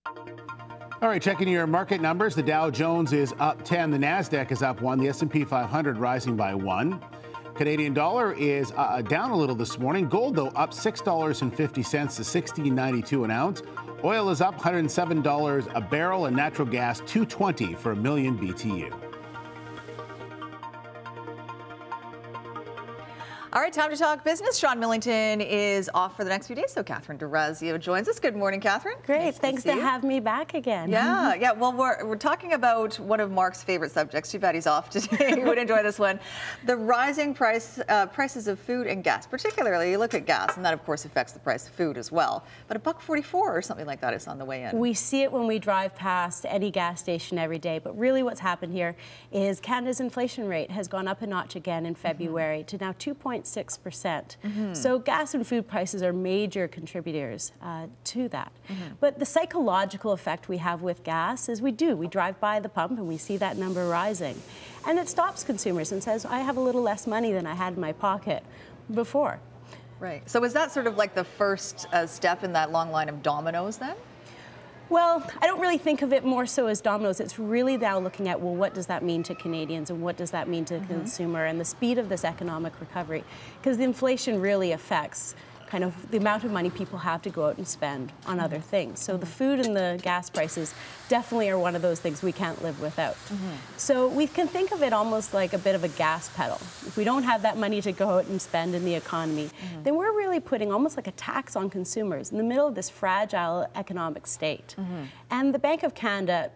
All right, checking your market numbers. The Dow Jones is up 10. The NASDAQ is up 1. The S&P 500 rising by 1. Canadian dollar is down a little this morning. Gold, though, up $6.50 to $16.92 an ounce. Oil is up $107 a barrel, and natural gas $2.20 for a million BTU. All right, time to talk business. Sean Millington is off for the next few days, so Catherine Dorazio joins us. Good morning, Catherine. Great, nice thanks to have me back again. Yeah. Well, we're talking about one of Mark's favorite subjects. Too bad he's off today. You would enjoy this one. The rising prices of food and gas. Particularly, you look at gas, and that, of course, affects the price of food as well. But $1.44 or something like that is on the way in. We see it when we drive past any gas station every day. But really, what's happened here is Canada's inflation rate has gone up a notch again in February to now 2.6%. So gas and food prices are major contributors to that. But the psychological effect we have with gas is we drive by the pump and we see that number rising. And it stops consumers and says, I have a little less money than I had in my pocket before. Right. So is that sort of like the first step in that long line of dominoes then? Well, I don't really think of it more so as dominoes. It's really now looking at, well, what does that mean to Canadians and what does that mean to the consumer and the speed of this economic recovery? Because the inflation really affects kind of the amount of money people have to go out and spend on other things. So the food and the gas prices definitely are one of those things we can't live without. So we can think of it almost like a bit of a gas pedal. If we don't have that money to go out and spend in the economy, then we're really putting almost like a tax on consumers in the middle of this fragile economic state. And the Bank of Canada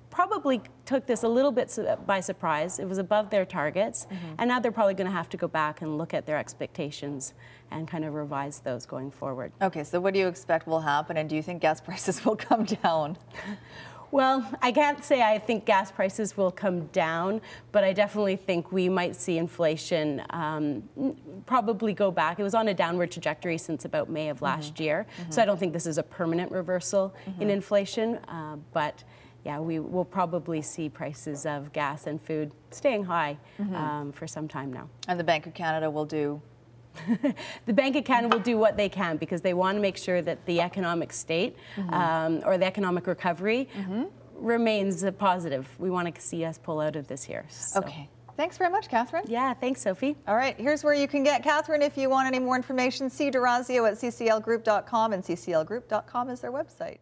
probably took this a little bit by surprise. It was above their targets, and now they're probably going to have to go back and look at their expectations and kind of revise those going forward. Okay, so what do you expect will happen, and do you think gas prices will come down? Well, I can't say I think gas prices will come down, but I definitely think we might see inflation probably go back. It was on a downward trajectory since about May of last year, so I don't think this is a permanent reversal in inflation, but yeah, we will probably see prices of gas and food staying high for some time now. And the Bank of Canada will do? The Bank of Canada will do what they can because they want to make sure that the economic state or the economic recovery remains positive. We want to see us pull out of this year. So. Okay. Thanks very much, Catherine. Yeah, thanks, Sophie. All right, here's where you can get Catherine if you want any more information. See Dorazio at cclgroup.com, and cclgroup.com is their website.